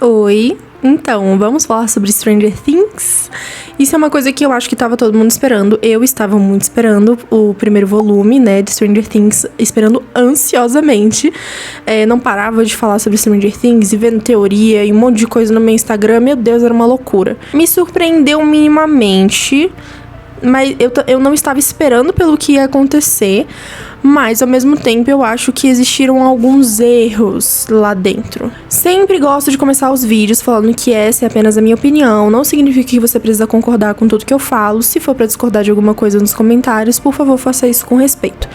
Oi, então, vamos falar sobre Stranger Things? Isso é uma coisa que eu acho que tava todo mundo esperando. Eu estava muito esperando o primeiro volume, né, de Stranger Things, esperando ansiosamente. Não parava de falar sobre Stranger Things e vendo teoria e um monte de coisa no meu Instagram. Meu Deus, era uma loucura. Me surpreendeu minimamente, mas eu não estava esperando pelo que ia acontecer. Mas, ao mesmo tempo, eu acho que existiram alguns erros lá dentro. Sempre gosto de começar os vídeos falando que essa é apenas a minha opinião. Não significa que você precisa concordar com tudo que eu falo. Se for pra discordar de alguma coisa nos comentários, por favor, faça isso com respeito.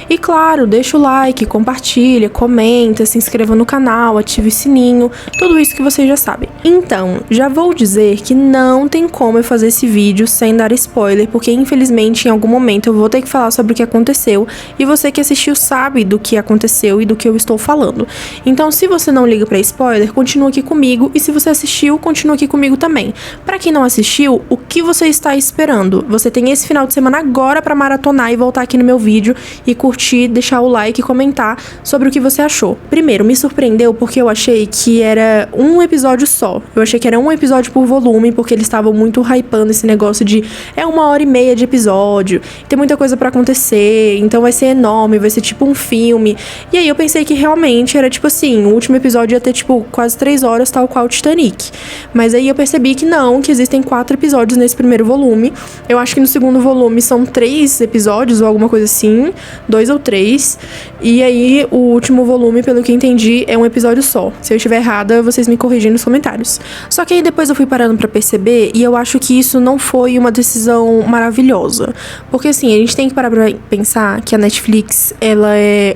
E, claro, deixa o like, compartilha, comenta, se inscreva no canal, ative o sininho. Tudo isso que vocês já sabem. Então, já vou dizer que não tem como eu fazer esse vídeo sem dar spoiler, porque, infelizmente, em algum momento eu vou ter que falar sobre o que aconteceu. E você que assistiu sabe do que aconteceu e do que eu estou falando. Então, se você não liga pra spoiler, continua aqui comigo. E se você assistiu, continua aqui comigo também. Pra quem não assistiu, o que você está esperando? Você tem esse final de semana agora pra maratonar e voltar aqui no meu vídeo e curtir, deixar o like e comentar sobre o que você achou. Primeiro, me surpreendeu porque eu achei que era um episódio só. Eu achei que era um episódio por volume, porque eles estavam muito hypando esse negócio de 1h30 de episódio, tem muita coisa pra acontecer, então vai ser enorme, vai ser tipo um filme. E aí eu pensei que realmente era tipo assim, o último episódio ia ter tipo quase 3 horas, tal qual o Titanic. Mas aí eu percebi que não, que existem 4 episódios nesse primeiro volume. Eu acho que no segundo volume são 3 episódios ou alguma coisa assim, 2 ou 3. E aí o último volume, pelo que eu entendi, é um episódio só. Se eu estiver errada, vocês me corrigem nos comentários. Só que aí depois eu fui parando pra perceber e eu acho que isso não foi uma decisão maravilhosa. Porque assim, a gente tem que parar pra pensar que a Netflix, ela é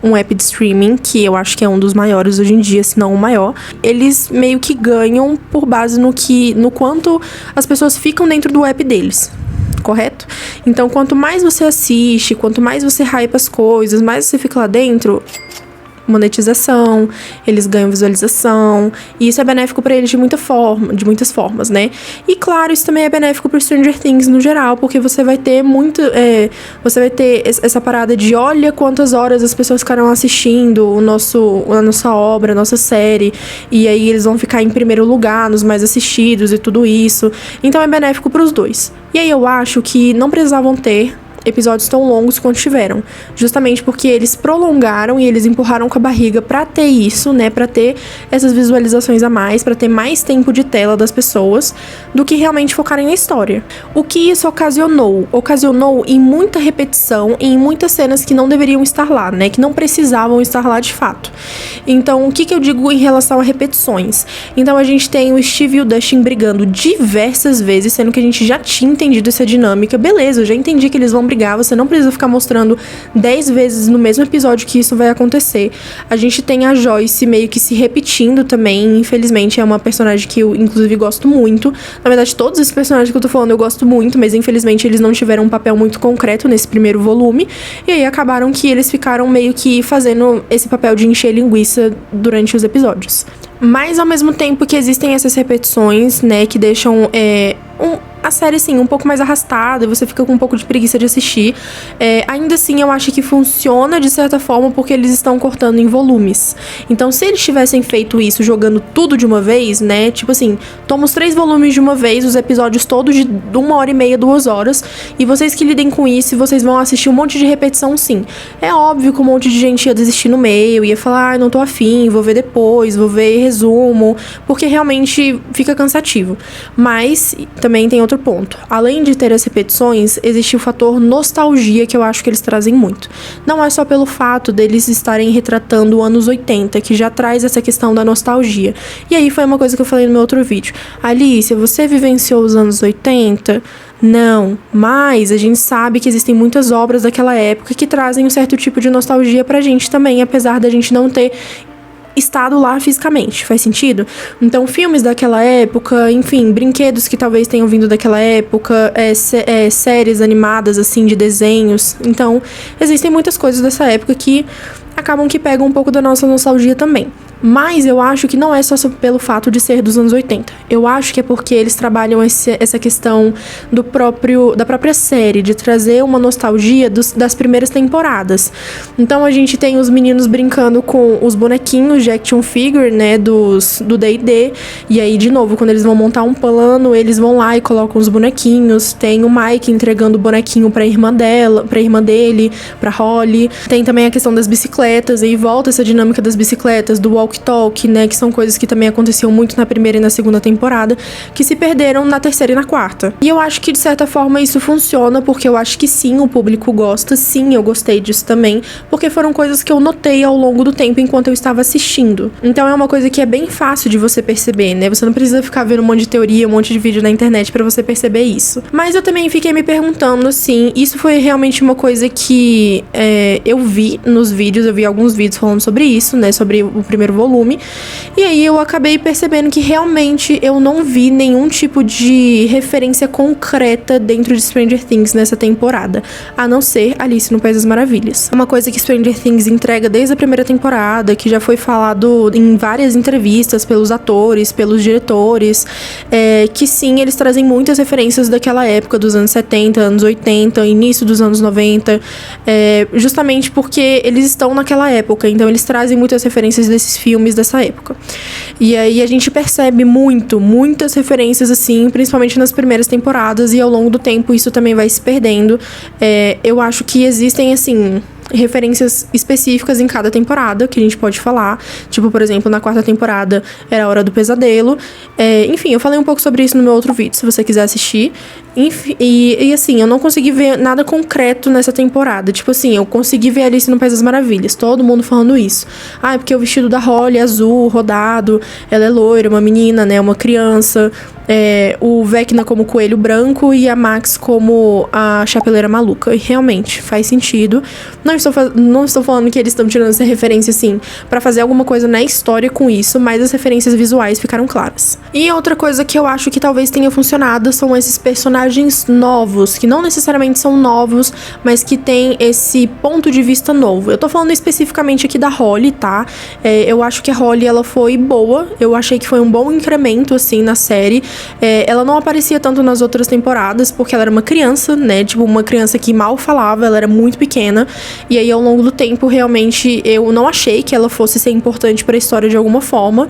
um app de streaming, que eu acho que é um dos maiores hoje em dia, se não o maior. Eles meio que ganham por base no quanto as pessoas ficam dentro do app deles. Correto? Então, quanto mais você assiste, quanto mais você hypa as coisas, mais você fica lá dentro, monetização, eles ganham visualização, e isso é benéfico pra eles de muitas formas, né? E claro, isso também é benéfico pro Stranger Things no geral, porque você vai ter essa parada de olha quantas horas as pessoas ficaram assistindo a nossa obra, a nossa série, e aí eles vão ficar em primeiro lugar nos mais assistidos e tudo isso. Então é benéfico pros dois. E aí eu acho que não precisavam ter episódios tão longos quanto tiveram, justamente porque eles prolongaram e eles empurraram com a barriga pra ter isso, né, pra ter essas visualizações a mais, pra ter mais tempo de tela das pessoas, do que realmente focarem na história. O que isso ocasionou? Ocasionou em muita repetição e em muitas cenas que não deveriam estar lá, né, que não precisavam estar lá de fato. Então, o que eu digo em relação a repetições? Então, a gente tem o Steve e o Dustin brigando diversas vezes, sendo que a gente já tinha entendido essa dinâmica. Beleza, eu já entendi que eles vão brigar, você não precisa ficar mostrando 10 vezes no mesmo episódio que isso vai acontecer. A gente tem a Joyce meio que se repetindo também, infelizmente é uma personagem que eu inclusive gosto muito. Na verdade, todos esses personagens que eu tô falando eu gosto muito, mas infelizmente eles não tiveram um papel muito concreto nesse primeiro volume, e aí acabaram que eles ficaram meio que fazendo esse papel de encher linguiça durante os episódios. Mas ao mesmo tempo que existem essas repetições, né, que deixam a série, assim, um pouco mais arrastada e você fica com um pouco de preguiça de assistir. Ainda assim, eu acho que funciona de certa forma porque eles estão cortando em volumes. Então, se eles tivessem feito isso jogando tudo de uma vez, né? Tipo assim, toma os 3 volumes de uma vez, os episódios todos de 1h30, 2 horas, e vocês que lidem com isso, e vocês vão assistir um monte de repetição, sim. É óbvio que um monte de gente ia desistir no meio, ia falar, não tô afim, vou ver depois, vou ver resumo, porque realmente fica cansativo. Mas também tem outro ponto. Além de ter as repetições, existe o fator nostalgia que eu acho que eles trazem muito. Não é só pelo fato deles estarem retratando anos 80, que já traz essa questão da nostalgia. E aí foi uma coisa que eu falei no meu outro vídeo. Alice, você vivenciou os anos 80? Não, mas a gente sabe que existem muitas obras daquela época que trazem um certo tipo de nostalgia pra gente também, apesar da gente não ter estado lá fisicamente, faz sentido? Então, filmes daquela época, enfim, brinquedos que talvez tenham vindo daquela época, séries animadas, assim, de desenhos. Então, existem muitas coisas dessa época que acabam que pegam um pouco da nossa nostalgia também. Mas eu acho que não é só pelo fato de ser dos anos 80. Eu acho que é porque eles trabalham essa questão da própria série, de trazer uma nostalgia das primeiras temporadas. Então a gente tem os meninos brincando com os bonequinhos de action figure, né, do D&D. E aí, de novo, quando eles vão montar um plano, eles vão lá e colocam os bonequinhos. Tem o Mike entregando o bonequinho pra irmã dele, pra Holly. Tem também a questão das bicicletas, e volta essa dinâmica das bicicletas, do walk-talk, né, que são coisas que também aconteciam muito na primeira e na segunda temporada, que se perderam na terceira e na quarta. E eu acho que, de certa forma, isso funciona, porque eu acho que sim, o público gosta, sim, eu gostei disso também, porque foram coisas que eu notei ao longo do tempo enquanto eu estava assistindo. Então é uma coisa que é bem fácil de você perceber, né? Você não precisa ficar vendo um monte de teoria, um monte de vídeo na internet pra você perceber isso. Mas eu também fiquei me perguntando, assim, isso foi realmente uma coisa que eu vi nos vídeos, eu vi alguns vídeos falando sobre isso, né? Sobre o primeiro volume. E aí eu acabei percebendo que realmente eu não vi nenhum tipo de referência concreta dentro de Stranger Things nessa temporada, a não ser Alice no País das Maravilhas. Uma coisa que Stranger Things entrega desde a primeira temporada, que já foi falado em várias entrevistas pelos atores, pelos diretores, que sim, eles trazem muitas referências daquela época, dos anos 70, anos 80, início dos anos 90, justamente porque eles estão naquela época, então eles trazem muitas referências desses filmes dessa época. E aí a gente percebe muitas referências, assim, principalmente nas primeiras temporadas, e ao longo do tempo isso também vai se perdendo. Eu acho que existem, assim, referências específicas em cada temporada que a gente pode falar. Tipo, por exemplo, na quarta temporada era a Hora do Pesadelo. Enfim, eu falei um pouco sobre isso no meu outro vídeo, se você quiser assistir. Enfim, e assim, eu não consegui ver nada concreto nessa temporada. Tipo assim, eu consegui ver Alice no País das Maravilhas, todo mundo falando isso. É porque o vestido da Holly é azul, rodado, ela é loira, uma menina, né, uma criança. O Vecna como coelho branco e a Max como a chapeleira maluca. E realmente, faz sentido. Não estou falando que eles estão tirando essa referência, assim, pra fazer alguma coisa na história com isso, mas as referências visuais ficaram claras. E outra coisa que eu acho que talvez tenha funcionado são esses personagens novos, que não necessariamente são novos, mas que tem esse ponto de vista novo. Eu tô falando especificamente aqui da Holly, tá? Eu acho que a Holly, ela foi boa, eu achei que foi um bom incremento, assim, na série. Ela não aparecia tanto nas outras temporadas, porque ela era uma criança, né? Tipo, uma criança que mal falava, ela era muito pequena. E aí, ao longo do tempo, realmente, eu não achei que ela fosse ser importante pra história de alguma forma.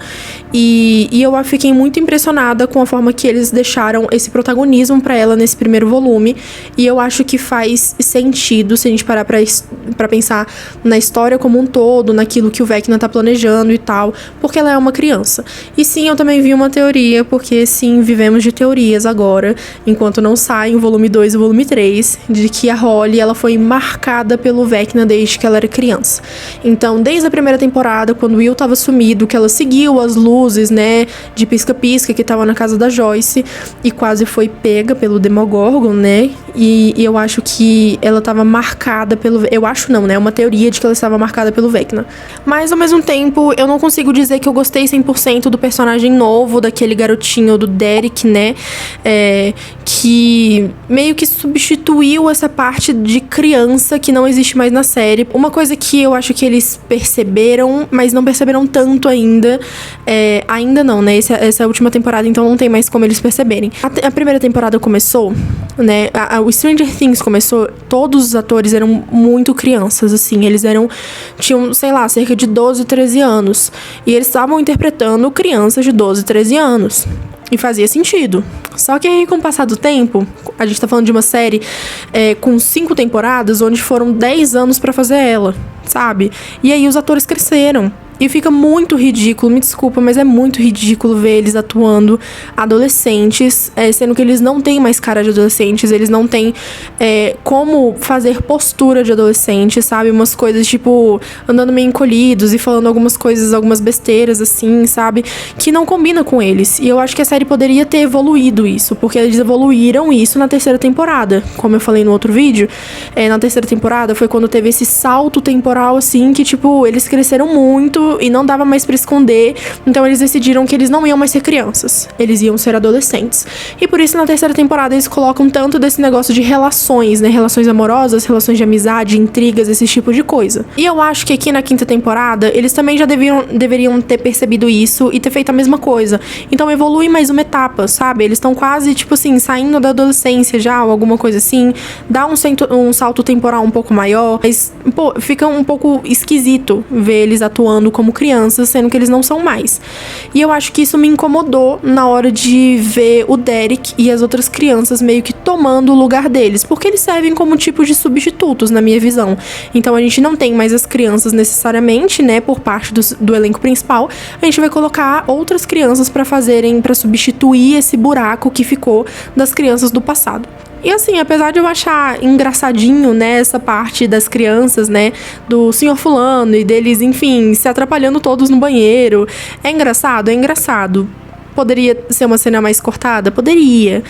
E eu fiquei muito impressionada com a forma que eles deixaram esse protagonismo pra ela nesse primeiro volume. E eu acho que faz sentido se a gente parar pra pensar na história como um todo, naquilo que o Vecna tá planejando e tal, porque ela é uma criança. E sim, eu também vi uma teoria, porque sim, vivemos de teorias agora, enquanto não sai o volume 2 e o volume 3, de que a Holly, ela foi marcada pelo Vecna desde que ela era criança. Então, desde a primeira temporada, quando o Will tava sumido, que ela seguiu as luzes, né, de pisca-pisca que tava na casa da Joyce e quase foi pega pelo Demogorgon, né, e eu acho que ela tava marcada pelo... Eu acho não, né, é uma teoria de que ela estava marcada pelo Vecna. Mas, ao mesmo tempo, eu não consigo dizer que eu gostei 100% do personagem novo, daquele garotinho do Derek, né, que meio que substituiu essa parte de criança que não existe mais na série. Uma coisa que eu acho que eles perceberam, mas não perceberam tanto ainda, ainda não, né, essa última temporada, então não tem mais como eles perceberem. A primeira temporada começou, né, o Stranger Things começou, todos os atores eram muito crianças, assim, eles tinham, sei lá, cerca de 12, 13 anos, e eles estavam interpretando crianças de 12, 13 anos. E fazia sentido. Só que aí, com o passar do tempo, a gente tá falando de uma série com 5 temporadas, onde foram 10 anos pra fazer ela, sabe? E aí os atores cresceram. E fica muito ridículo, me desculpa, mas é muito ridículo ver eles atuando adolescentes, sendo que eles não têm mais cara de adolescentes, eles não têm como fazer postura de adolescente, sabe? Umas coisas, tipo, andando meio encolhidos e falando algumas coisas, algumas besteiras, assim, sabe? Que não combina com eles. E eu acho que a série poderia ter evoluído isso, porque eles evoluíram isso na terceira temporada. Como eu falei no outro vídeo, na terceira temporada foi quando teve esse salto temporal, assim, que, tipo, eles cresceram muito, muito e não dava mais pra esconder. Então eles decidiram que eles não iam mais ser crianças, eles iam ser adolescentes. E por isso na terceira temporada eles colocam tanto desse negócio de relações, né? Relações amorosas, relações de amizade, intrigas, esse tipo de coisa. E eu acho que aqui na quinta temporada eles também já deveriam ter percebido isso e ter feito a mesma coisa. Então evolui mais uma etapa, sabe? Eles estão quase, tipo assim, saindo da adolescência já, ou alguma coisa assim. Dá um salto temporal um pouco maior. Mas, pô, fica um pouco esquisito ver eles atuando como crianças, sendo que eles não são mais. E eu acho que isso me incomodou na hora de ver o Derek e as outras crianças meio que tomando o lugar deles, porque eles servem como tipo de substitutos, na minha visão. Então a gente não tem mais as crianças necessariamente, né, por parte do elenco principal. A gente vai colocar outras crianças pra substituir esse buraco que ficou das crianças do passado. E assim, apesar de eu achar engraçadinho, né, essa parte das crianças, né, do senhor fulano e deles, enfim, se atrapalhando todos no banheiro, é engraçado, é engraçado. Poderia ser uma cena mais cortada? Poderia.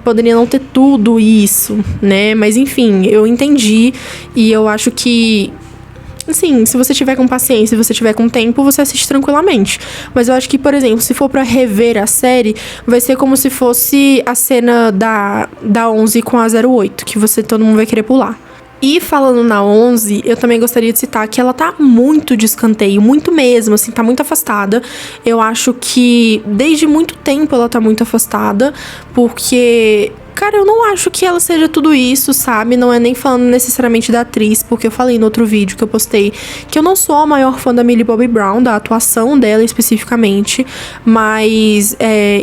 Poderia não ter tudo isso, né, mas enfim, eu entendi e eu acho que... Assim, se você tiver com paciência, se você tiver com tempo, você assiste tranquilamente. Mas eu acho que, por exemplo, se for pra rever a série, vai ser como se fosse a cena da 11 com a 08, que todo mundo vai querer pular. E falando na 11, eu também gostaria de citar que ela tá muito de escanteio, muito mesmo, assim, tá muito afastada. Eu acho que desde muito tempo ela tá muito afastada, porque... Cara, eu não acho que ela seja tudo isso, sabe? Não é nem falando necessariamente da atriz, porque eu falei no outro vídeo que eu postei que eu não sou a maior fã da Millie Bobby Brown, da atuação dela especificamente, mas,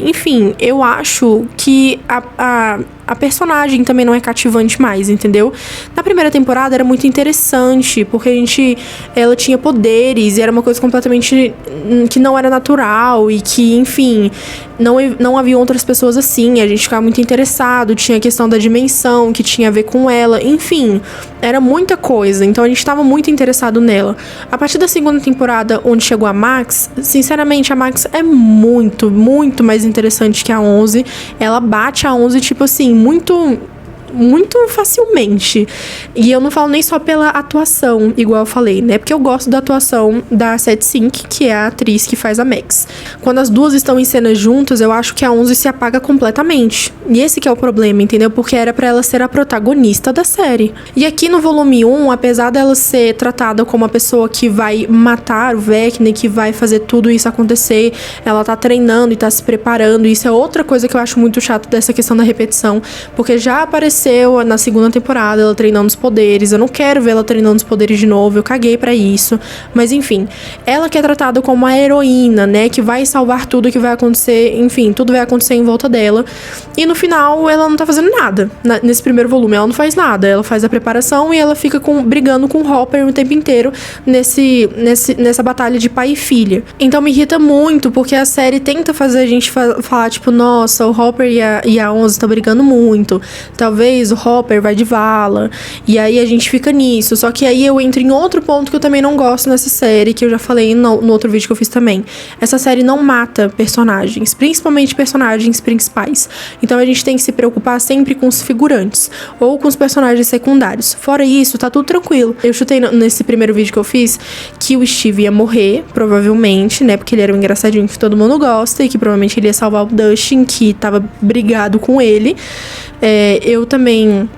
enfim, eu acho que a personagem também não é cativante mais, entendeu? Na primeira temporada era muito interessante, porque ela tinha poderes e era uma coisa completamente que não era natural e que, enfim, não havia outras pessoas assim, a gente ficava muito interessado, tinha a questão da dimensão que tinha a ver com ela, enfim, era muita coisa, então a gente estava muito interessado nela. A partir da segunda temporada, onde chegou a Max, sinceramente, a Max é muito, muito mais interessante que a 11, ela bate a 11, tipo assim, muito facilmente. E eu não falo nem só pela atuação, igual eu falei, né? Porque eu gosto da atuação da Sadie Sink, que é a atriz que faz a Max. Quando as duas estão em cena juntas, eu acho que a 11 se apaga completamente. E esse que é o problema, entendeu? Porque era pra ela ser a protagonista da série. E aqui no volume 1, apesar dela ser tratada como a pessoa que vai matar o Vecna, que vai fazer tudo isso acontecer, ela tá treinando e tá se preparando. Isso é outra coisa que eu acho muito chato dessa questão da repetição, porque já apareceu na segunda temporada ela treinando os poderes, eu não quero ver ela treinando os poderes de novo, eu caguei pra isso, mas enfim, ela que é tratada como a heroína, né, que vai salvar tudo que vai acontecer, enfim, tudo vai acontecer em volta dela, e no final ela não tá fazendo nada, nesse primeiro volume ela não faz nada, ela faz a preparação e ela fica brigando com o Hopper o tempo inteiro nessa batalha de pai e filha. Então me irrita muito, porque a série tenta fazer a gente falar, tipo, nossa, o Hopper e a 11 estão brigando muito, talvez o Hopper vai de vala, e aí a gente fica nisso. Só que aí eu entro em outro ponto que eu também não gosto nessa série, que eu já falei no outro vídeo que eu fiz também. Essa série não mata personagens, principalmente personagens principais. Então a gente tem que se preocupar sempre com os figurantes, ou com os personagens secundários. Fora isso, tá tudo tranquilo. Eu chutei nesse primeiro vídeo que eu fiz que o Steve ia morrer, provavelmente, né, porque ele era um engraçadinho que todo mundo gosta, e que provavelmente ele ia salvar o Dustin, que tava brigado com ele. Eu também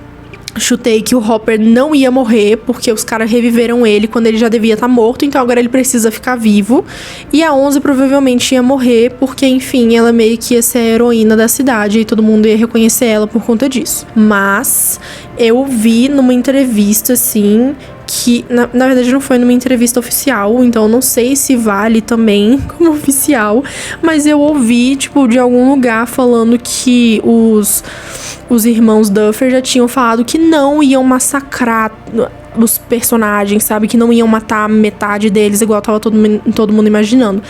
chutei que o Hopper não ia morrer, porque os caras reviveram ele quando ele já devia estar morto, então agora ele precisa ficar vivo. E a 11 provavelmente ia morrer, porque, enfim, ela meio que ia ser a heroína da cidade e todo mundo ia reconhecer ela por conta disso. Mas eu vi numa entrevista, assim, que, na verdade, não foi numa entrevista oficial, então eu não sei se vale também como oficial, mas eu ouvi, tipo, de algum lugar falando que os irmãos Duffer já tinham falado que não iam massacrar os personagens, sabe? Que não iam matar metade deles, igual tava todo mundo imaginando.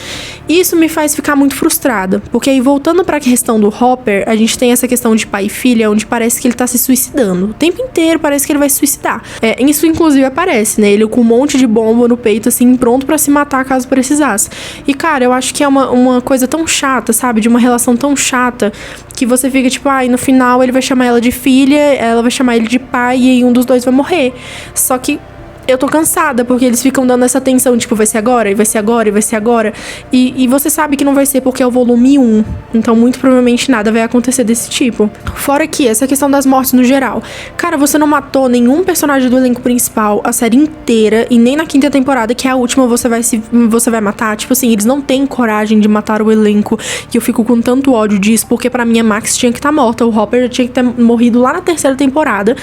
Isso me faz ficar muito frustrada, porque aí, voltando pra questão do Hopper, a gente tem essa questão de pai e filha, onde parece que ele tá se suicidando. O tempo inteiro parece que ele vai se suicidar. Isso, inclusive, aparece, né? Ele com um monte de bomba no peito, assim, pronto pra se matar caso precisasse. E, cara, eu acho que é uma coisa tão chata, sabe? De uma relação tão chata, que você fica tipo, no final ele vai chamar ela de filha, ela vai chamar ele de pai, e aí um dos dois vai morrer. Só que eu tô cansada, porque eles ficam dando essa tensão, tipo, vai ser agora, e vai ser agora, e vai ser agora. E você sabe que não vai ser porque é o volume 1. Então, muito provavelmente nada vai acontecer desse tipo. Fora que essa questão das mortes no geral. Cara, você não matou nenhum personagem do elenco principal a série inteira, e nem na 5ª temporada, que é a última, você vai matar. Tipo assim, eles não têm coragem de matar o elenco. E eu fico com tanto ódio disso, porque pra mim a Max tinha que estar morta. O Hopper já tinha que ter morrido lá na 3ª temporada.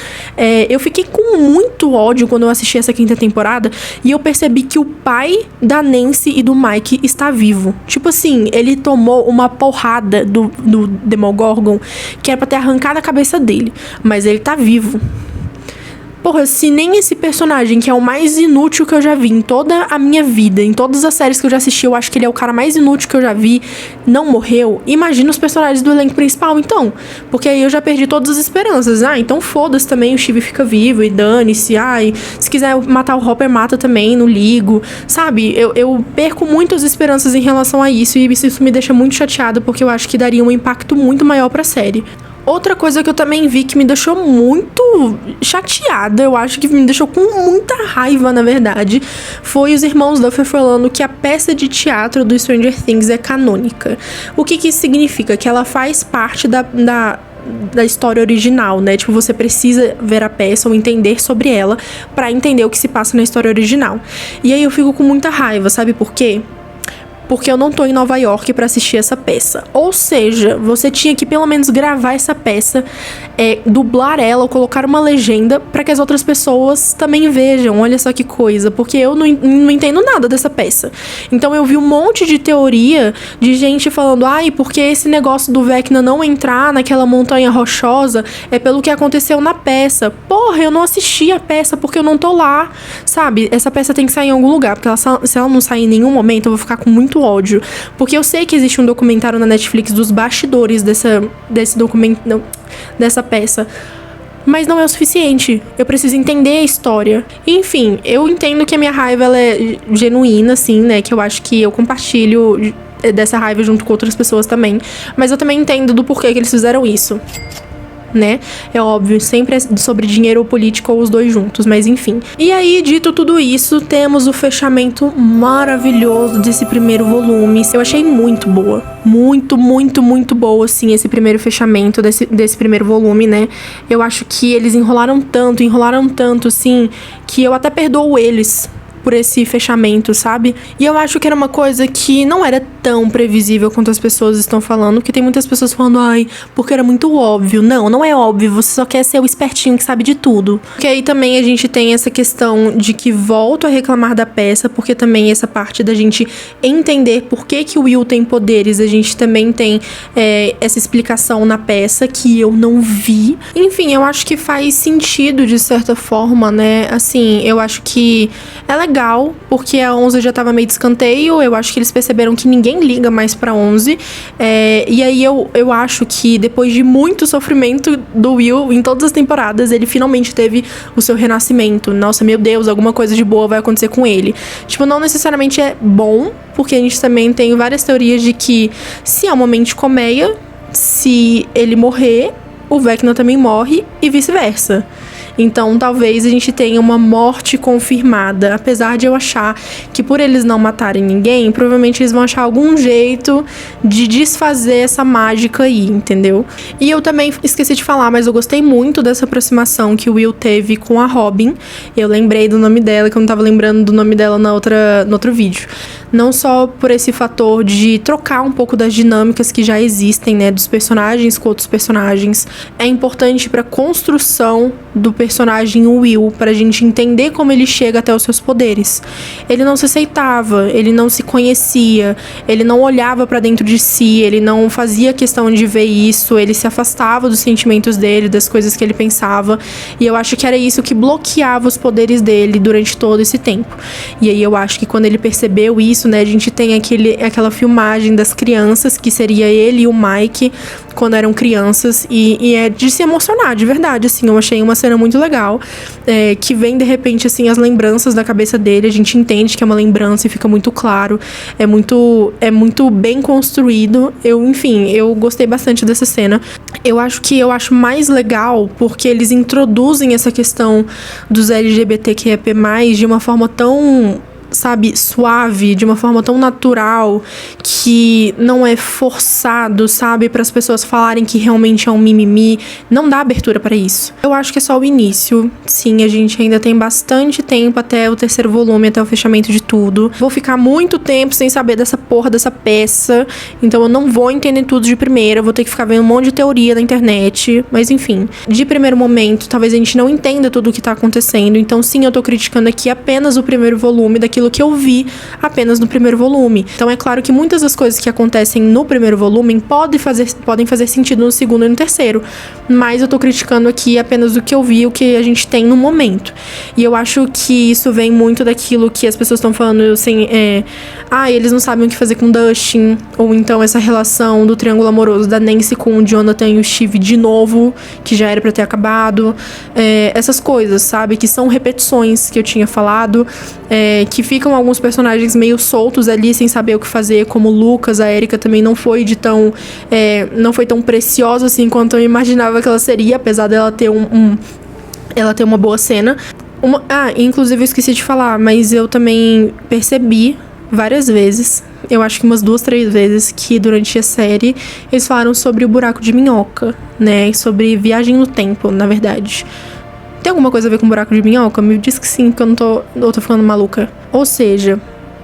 Eu fiquei com muito ódio quando eu assisti essa 5ª temporada, e eu percebi que o pai da Nancy e do Mike está vivo. Tipo assim, ele tomou uma porrada do Demogorgon que era pra ter arrancado a cabeça dele, mas ele tá vivo. Porra, se nem esse personagem, que é o mais inútil que eu já vi em toda a minha vida, em todas as séries que eu já assisti, eu acho que ele é o cara mais inútil que eu já vi, não morreu, imagina os personagens do elenco principal, então. Porque aí eu já perdi todas as esperanças. Então foda-se também, o Steve fica vivo e dane-se. Se quiser matar o Hopper, mata também, não ligo. Sabe, eu perco muitas esperanças em relação a isso, e isso me deixa muito chateada, porque eu acho que daria um impacto muito maior pra série. Outra coisa que eu também vi que me deixou muito chateada, eu acho que me deixou com muita raiva, na verdade, foi os irmãos Duffer falando que a peça de teatro do Stranger Things é canônica. O que isso significa? Que ela faz parte da história original, né? Tipo, você precisa ver a peça ou entender sobre ela pra entender o que se passa na história original. E aí eu fico com muita raiva, sabe por quê? Porque eu não tô em Nova York pra assistir essa peça. Ou seja, você tinha que pelo menos gravar essa peça, dublar ela ou colocar uma legenda pra que as outras pessoas também vejam. Olha só que coisa. Porque eu não entendo nada dessa peça. Então eu vi um monte de teoria de gente falando, porque esse negócio do Vecna não entrar naquela montanha rochosa é pelo que aconteceu na peça. Porra, eu não assisti a peça porque eu não tô lá, sabe? Essa peça tem que sair em algum lugar, porque se ela não sair em nenhum momento, eu vou ficar com muito ódio, porque eu sei que existe um documentário na Netflix dos bastidores dessa peça, mas não é o suficiente. Eu preciso entender a história. Enfim, eu entendo que a minha raiva ela é genuína, assim, né, que eu acho que eu compartilho dessa raiva junto com outras pessoas também, mas eu também entendo do porquê que eles fizeram isso, né? É óbvio, sempre é sobre dinheiro ou política ou os dois juntos, mas enfim. E aí, dito tudo isso, temos o fechamento maravilhoso desse primeiro volume. Eu achei muito boa. Muito, muito, muito boa, assim, esse primeiro fechamento desse primeiro volume, né? Eu acho que eles enrolaram tanto, assim, que eu até perdoo eles por esse fechamento, sabe? E eu acho que era uma coisa que não era tão previsível quanto as pessoas estão falando, porque tem muitas pessoas falando, porque era muito óbvio. Não é óbvio, você só quer ser o espertinho que sabe de tudo. Porque aí também a gente tem essa questão de que volto a reclamar da peça, porque também essa parte da gente entender por que o Will tem poderes, a gente também tem essa explicação na peça que eu não vi. Enfim, eu acho que faz sentido de certa forma, né? Assim, eu acho que é legal, porque a 11 já tava meio de escanteio, eu acho que eles perceberam que ninguém liga mais pra 11, e aí eu acho que depois de muito sofrimento do Will em todas as temporadas, ele finalmente teve o seu renascimento. Nossa, meu Deus, alguma coisa de boa vai acontecer com ele. Tipo, não necessariamente é bom, porque a gente também tem várias teorias de que se é uma mente colmeia, se ele morrer, o Vecna também morre e vice-versa. Então, talvez a gente tenha uma morte confirmada. Apesar de eu achar que por eles não matarem ninguém, provavelmente eles vão achar algum jeito de desfazer essa mágica aí, entendeu? E eu também esqueci de falar, mas eu gostei muito dessa aproximação que o Will teve com a Robin. Eu lembrei do nome dela, que eu não tava lembrando do nome dela no outro vídeo. Não só por esse fator de trocar um pouco das dinâmicas que já existem, né, dos personagens com outros personagens. É importante pra construção do personagem Will, pra gente entender como ele chega até os seus poderes. Ele não se aceitava, ele não se conhecia, ele não olhava pra dentro de si, ele não fazia questão de ver isso, ele se afastava dos sentimentos dele, das coisas que ele pensava, e eu acho que era isso que bloqueava os poderes dele durante todo esse tempo. E aí eu acho que quando ele percebeu isso, né, a gente tem aquela filmagem das crianças, que seria ele e o Mike quando eram crianças, e é de se emocionar, de verdade, assim, eu achei uma cena muito muito legal, que vem de repente, assim, as lembranças da cabeça dele, a gente entende que é uma lembrança e fica muito claro, é muito bem construído. Enfim, eu gostei bastante dessa cena. Eu acho mais legal porque eles introduzem essa questão dos LGBTQIA+, de uma forma tão, sabe, suave, de uma forma tão natural, que não é forçado, sabe, para as pessoas falarem que realmente é um mimimi. Não dá abertura para isso. Eu acho que é só o início. Sim, a gente ainda tem bastante tempo até o terceiro volume, até o fechamento de tudo. Vou ficar muito tempo sem saber dessa porra dessa peça, então eu não vou entender tudo de primeira, vou ter que ficar vendo um monte de teoria na internet, mas enfim, de primeiro momento, talvez a gente não entenda tudo o que tá acontecendo, então sim, eu tô criticando aqui apenas o primeiro volume daquilo que eu vi apenas no primeiro volume. Então é claro que muitas das coisas que acontecem no primeiro volume podem fazer sentido no segundo e no terceiro, mas eu tô criticando aqui apenas o que eu vi, o que a gente tem no momento. E eu acho que isso vem muito daquilo que as pessoas estão falando, assim, eles não sabem o que fazer com Dustin, ou então essa relação do triângulo amoroso da Nancy com o Jonathan e o Steve de novo, que já era pra ter acabado, essas coisas, sabe, que são repetições que eu tinha falado, que ficam alguns personagens meio soltos ali, sem saber o que fazer, como o Lucas. A Erika também não foi tão preciosa assim quanto eu imaginava que ela seria, apesar dela ter ela ter uma boa cena. Inclusive eu esqueci de falar, mas eu também percebi várias vezes, eu acho que umas 2, 3 vezes, que durante a série eles falaram sobre o buraco de minhoca, né, sobre viagem no tempo, na verdade. Tem alguma coisa a ver com buraco de minhoca? Me diz que sim, porque eu tô ficando maluca. Ou seja,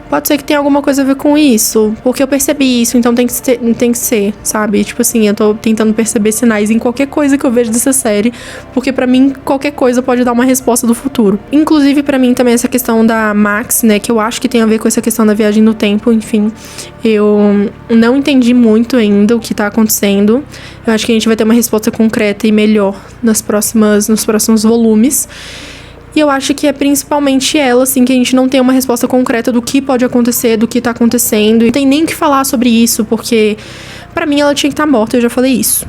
pode ser que tenha alguma coisa a ver com isso, porque eu percebi isso, então tem que ser, sabe? Tipo assim, eu tô tentando perceber sinais em qualquer coisa que eu vejo dessa série, porque pra mim qualquer coisa pode dar uma resposta do futuro. Inclusive pra mim também essa questão da Max, né, que eu acho que tem a ver com essa questão da viagem no tempo, enfim. Eu não entendi muito ainda o que tá acontecendo. Eu acho que a gente vai ter uma resposta concreta e melhor nos próximos volumes. E eu acho que é principalmente ela, assim, que a gente não tem uma resposta concreta do que pode acontecer, do que tá acontecendo. E não tem nem o que falar sobre isso, porque pra mim ela tinha que estar morta, eu já falei isso.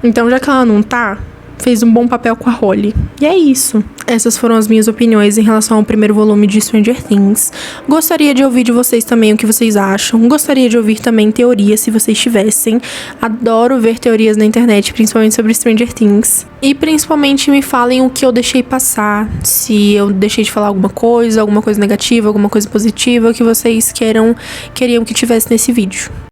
Então, já que ela não tá, fez um bom papel com a Holly. E é isso. Essas foram as minhas opiniões em relação ao primeiro volume de Stranger Things. Gostaria de ouvir de vocês também o que vocês acham. Gostaria de ouvir também teorias, se vocês tivessem. Adoro ver teorias na internet, principalmente sobre Stranger Things. E principalmente me falem o que eu deixei passar. Se eu deixei de falar alguma coisa negativa, alguma coisa positiva, que vocês queriam que tivesse nesse vídeo.